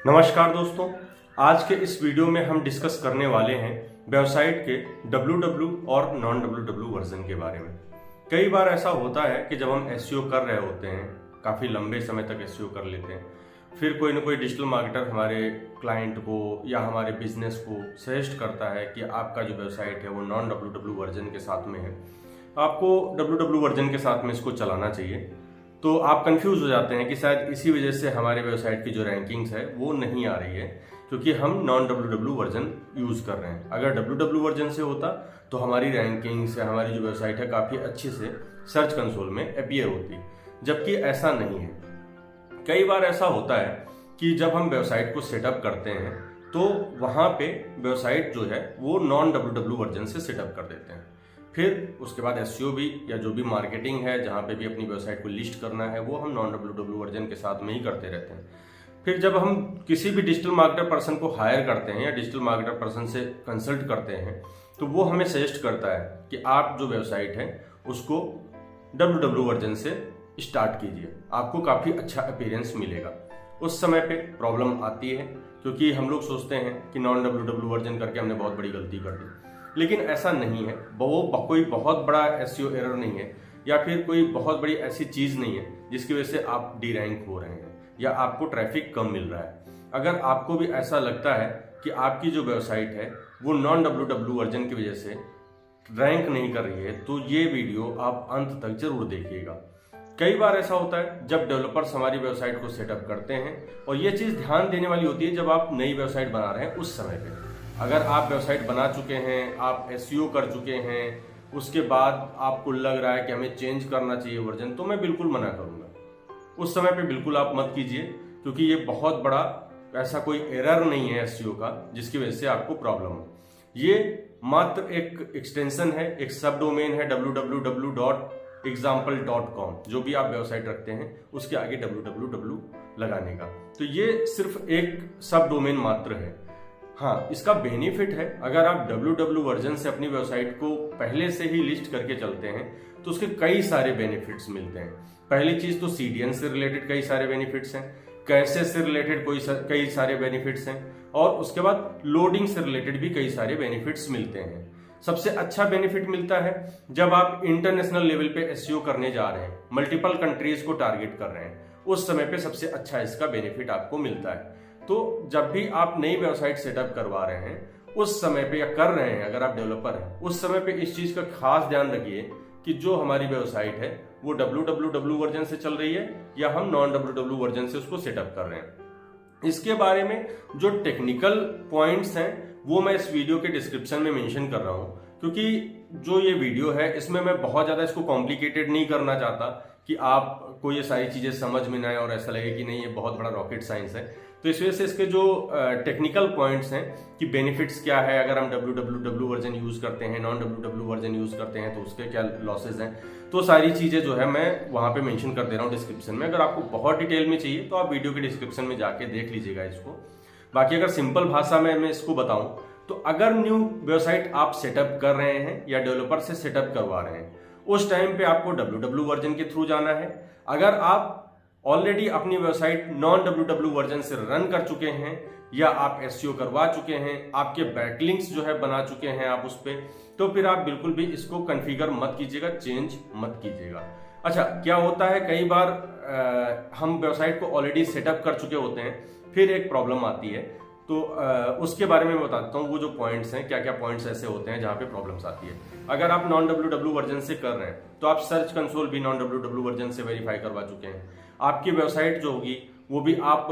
नमस्कार दोस्तों, आज के इस वीडियो में हम डिस्कस करने वाले हैं वेबसाइट के WW और नॉन WW वर्जन के बारे में। कई बार ऐसा होता है कि जब हम एसईओ कर रहे होते हैं, काफ़ी लंबे समय तक एसईओ कर लेते हैं, फिर कोई ना कोई डिजिटल मार्केटर हमारे क्लाइंट को या हमारे बिजनेस को सजेस्ट करता है कि आपका जो वेबसाइट है वो नॉन WW वर्जन के साथ में है, आपको WW वर्जन के साथ में इसको चलाना चाहिए। तो आप कंफ्यूज हो जाते हैं कि शायद इसी वजह से हमारे वेबसाइट की जो रैंकिंग्स है वो नहीं आ रही है, क्योंकि हम नॉन WW वर्जन यूज़ कर रहे हैं। अगर WW वर्जन से होता तो हमारी रैंकिंग्स या हमारी जो वेबसाइट है काफ़ी अच्छे से सर्च कंसोल में अपीयर होती, जबकि ऐसा नहीं है। कई बार ऐसा होता है कि जब हम वेबसाइट को सेटअप करते हैं तो वहाँ पे वेबसाइट जो है वो नॉन WW वर्जन से सेटअप कर देते हैं। फिर उसके बाद एसईओ भी या जो भी मार्केटिंग है, जहाँ पे भी अपनी वेबसाइट को लिस्ट करना है, वो हम नॉन WW वर्जन के साथ में ही करते रहते हैं। फिर जब हम किसी भी डिजिटल मार्केटर पर्सन को हायर करते हैं या डिजिटल मार्केटर पर्सन से कंसल्ट करते हैं तो वो हमें सजेस्ट करता है कि आप जो वेबसाइट है उसको WW वर्जन से स्टार्ट कीजिए, आपको काफ़ी अच्छा अपीयरेंस मिलेगा। उस समय पे प्रॉब्लम आती है क्योंकि हम लोग सोचते हैं कि नॉन WW वर्जन करके हमने बहुत बड़ी गलती कर दी, लेकिन ऐसा नहीं है। वो कोई बहुत बड़ा एसईओ एरर नहीं है या फिर कोई बहुत बड़ी ऐसी चीज़ नहीं है जिसकी वजह से आप डी रैंक हो रहे हैं या आपको ट्रैफिक कम मिल रहा है। अगर आपको भी ऐसा लगता है कि आपकी जो वेबसाइट है वो नॉन WW वर्जन की वजह से रैंक नहीं कर रही है तो ये वीडियो आप अंत तक जरूर देखिएगा। कई बार ऐसा होता है जब डेवलपर्स हमारी वेबसाइट को सेटअप करते हैं, और ये चीज़ ध्यान देने वाली होती है जब आप नई वेबसाइट बना रहे हैं उस समय पे। अगर आप वेबसाइट बना चुके हैं, आप एसईओ कर चुके हैं, उसके बाद आपको लग रहा है कि हमें चेंज करना चाहिए वर्जन, तो मैं बिल्कुल मना करूँगा। उस समय पे बिल्कुल आप मत कीजिए, क्योंकि ये बहुत बड़ा ऐसा कोई एरर नहीं है एसईओ का जिसकी वजह से आपको प्रॉब्लम हो। ये मात्र एक एक्सटेंशन है, एक सब डोमेन है www.example.com। जो भी आप वेबसाइट रखते हैं उसके आगे www लगाने का, तो ये सिर्फ एक सब डोमेन मात्र है। हाँ, इसका बेनिफिट है, अगर आप WW वर्जन से अपनी वेबसाइट को पहले से ही लिस्ट करके चलते हैं तो उसके कई सारे बेनिफिट्स मिलते हैं। पहली चीज तो CDN से रिलेटेड कई सारे बेनिफिट्स हैं, कैशे से रिलेटेड कई सारे बेनिफिट्स हैं, और उसके बाद लोडिंग से रिलेटेड भी कई सारे बेनिफिट्स मिलते हैं। सबसे अच्छा बेनिफिट मिलता है जब आप इंटरनेशनल लेवल पे एसईओ करने जा रहे हैं, मल्टीपल कंट्रीज को टारगेट कर रहे हैं, उस समय पे सबसे अच्छा इसका बेनिफिट आपको मिलता है। तो जब भी आप नई वेबसाइट सेटअप करवा रहे हैं उस समय पे या कर रहे हैं, अगर आप डेवलपर हैं उस समय पे इस चीज का खास ध्यान रखिए कि जो हमारी वेबसाइट है वो WWW वर्जन से चल रही है या हम नॉन WWW वर्जन से उसको सेटअप कर रहे हैं। इसके बारे में जो टेक्निकल पॉइंट्स हैं वो मैं इस वीडियो के डिस्क्रिप्शन में मेंशन कर रहा हूँ, क्योंकि जो ये वीडियो है इसमें मैं बहुत ज्यादा इसको कॉम्प्लिकेटेड नहीं करना चाहता कि आपको ये सारी चीजें समझ में ना आए और ऐसा लगे कि नहीं ये बहुत बड़ा रॉकेट साइंस है। तो इस वजह से इसके जो टेक्निकल पॉइंट्स हैं कि बेनिफिट्स क्या है अगर हम WWW वर्जन यूज करते हैं, नॉन WWW वर्जन यूज करते हैं तो उसके क्या लॉसेज हैं, तो सारी चीजें जो है मैं वहां पे मेंशन कर दे रहा हूँ डिस्क्रिप्शन में। अगर आपको बहुत डिटेल में चाहिए तो आप वीडियो के डिस्क्रिप्शन में जाके देख लीजिएगा इसको। बाकी अगर सिंपल भाषा में मैं इसको बताऊं तो अगर न्यू वेबसाइट आप सेटअप कर रहे हैं या डेवलपर से सेटअप करवा रहे हैं उस टाइम पे आपको WW वर्जन के थ्रू जाना है। अगर आप ऑलरेडी अपनी वेबसाइट नॉन WW वर्जन से रन कर चुके हैं या आप एसईओ करवा चुके हैं, आपके बैकलिंक्स जो है बना चुके हैं आप उस पे, तो फिर आप बिल्कुल भी इसको कॉन्फ़िगर मत कीजिएगा, चेंज मत कीजिएगा। अच्छा, क्या होता है कई बार हम वेबसाइट को ऑलरेडी सेटअप कर चुके होते हैं, फिर एक प्रॉब्लम आती है, तो उसके बारे में मैं बताता हूँ वो जो पॉइंट्स हैं, क्या क्या पॉइंट्स ऐसे होते हैं जहाँ पे प्रॉब्लम्स आती है। अगर आप नॉन WW वर्जन से कर रहे हैं तो आप सर्च कंसोल भी नॉन WW वर्जन से वेरीफाई करवा चुके हैं, आपकी वेबसाइट जो होगी वो भी आप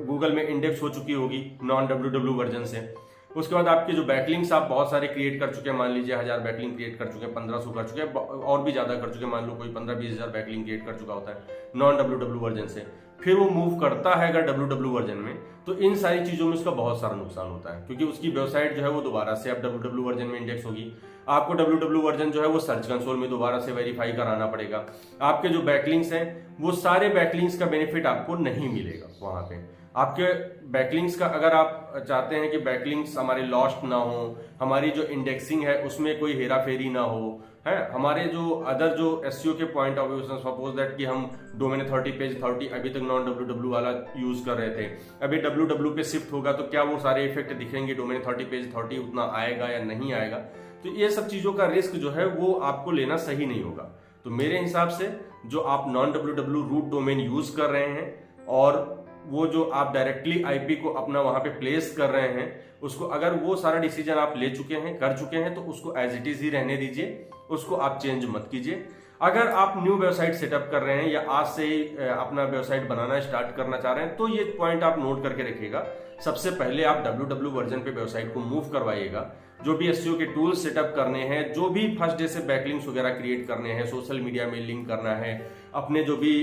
गूगल में इंडेक्स हो चुकी होगी नॉन WW वर्जन से। उसके बाद आपके जो बैकलिंक्स आप बहुत सारे क्रिएट कर चुके हैं, मान लीजिए 1000 बैकलिंक क्रिएट कर चुके हैं, 1500 कर चुके हैं, और भी ज्यादा कर चुके हैं, मान लो कोई 15-20 हजार बैकलिंक क्रिएट कर चुका होता है नॉन WW वर्जन से, फिर वो मूव करता है अगर WW वर्जन में, तो इन सारी चीजों में उसका बहुत सारा नुकसान होता है, क्योंकि उसकी वेबसाइट जो है वो दोबारा से अब WW वर्जन में इंडेक्स होगी। आपको WW वर्जन जो है वो सर्च कंसोल में दोबारा से वेरीफाई कराना पड़ेगा। आपके जो बैकलिंक्स हैं वो सारे बैकलिंक्स का बेनिफिट आपको नहीं मिलेगा वहां पे। आपके बैकलिंक्स का, अगर आप चाहते हैं कि बैकलिंक्स हमारे लॉस्ट ना हो, हमारी जो इंडेक्सिंग है उसमें कोई हेरा फेरी ना हो, है। हमारे जो अदर जो एसईओ के point of view, suppose that कि हम डोमेन अथॉरिटी पेज अथॉरिटी अभी तक नॉन डब्ल्यू वाला यूज कर रहे थे, अभी डब्ल्यू पे शिफ्ट होगा तो क्या वो सारे इफेक्ट दिखेंगे, डोमेन अथॉरिटी पेज अथॉरिटी उतना आएगा या नहीं आएगा। तो ये सब चीजों का रिस्क जो है वो आपको लेना सही नहीं होगा। तो मेरे हिसाब से जो आप non W root domain use कर रहे हैं और वो जो आप डायरेक्टली आईपी को अपना वहां पे प्लेस कर रहे हैं, उसको अगर वो सारा डिसीजन आप ले चुके हैं, कर चुके हैं, तो उसको एज इट इज ही रहने दीजिए, उसको आप चेंज मत कीजिए। अगर आप न्यू वेबसाइट सेटअप कर रहे हैं या आज से ही अपना वेबसाइट बनाना स्टार्ट करना चाह रहे हैं, तो ये पॉइंट आप नोट करके रखिएगा। सबसे पहले आप डब्ल्यू वर्जन पे वेबसाइट को मूव करवाइएगा। जो भी एसईओ के टूल्स सेटअप करने हैं, जो भी फर्स्ट डे से बैकलिंक्स वगैरह क्रिएट करने हैं, सोशल मीडिया में लिंक करना है, अपने जो भी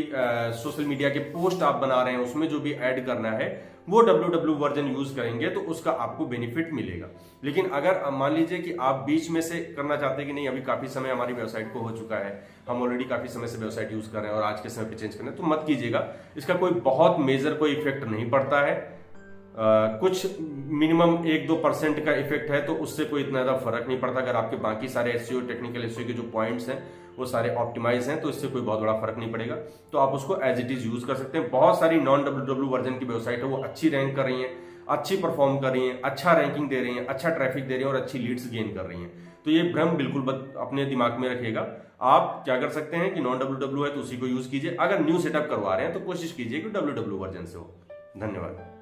सोशल मीडिया के पोस्ट आप बना रहे हैं उसमें जो भी ऐड करना है, वो डब्ल्यू वर्जन यूज करेंगे तो उसका आपको बेनिफिट मिलेगा। लेकिन अगर मान लीजिए कि आप बीच में से करना चाहते हैं कि नहीं, अभी काफी समय हमारी वेबसाइट को हो चुका है, हम ऑलरेडी काफी समय से वेबसाइट यूज कर रहे हैं और आज के समय पे चेंज करना है, तो मत कीजिएगा। इसका कोई बहुत मेजर कोई इफेक्ट नहीं पड़ता है। कुछ मिनिमम 1-2% का इफेक्ट है, तो उससे कोई इतना ज्यादा फर्क नहीं पड़ता। अगर आपके बाकी सारे एसईओ टेक्निकल एसईओ के जो पॉइंट्स हैं वो सारे ऑप्टिमाइज हैं, तो इससे कोई बहुत बड़ा फर्क नहीं पड़ेगा। तो आप उसको एज इट इज यूज कर सकते हैं। बहुत सारी नॉन डब्ल्यू वर्जन की वेबसाइट है, वो अच्छी रैंक कर रही है, अच्छी परफॉर्म कर रही है, अच्छा रैंकिंग दे रही है, अच्छा ट्रैफिक दे रही है और अच्छी लीड्स गेन कर रही है। तो ये भ्रम बिल्कुल अपने दिमाग में रखिएगा। आप क्या कर सकते हैं कि नॉन डब्ल्यू है तो उसी को यूज कीजिए। अगर न्यू सेटअप करवा रहे हैं तो कोशिश कीजिए कि डब्ल्यू वर्जन से हो। धन्यवाद।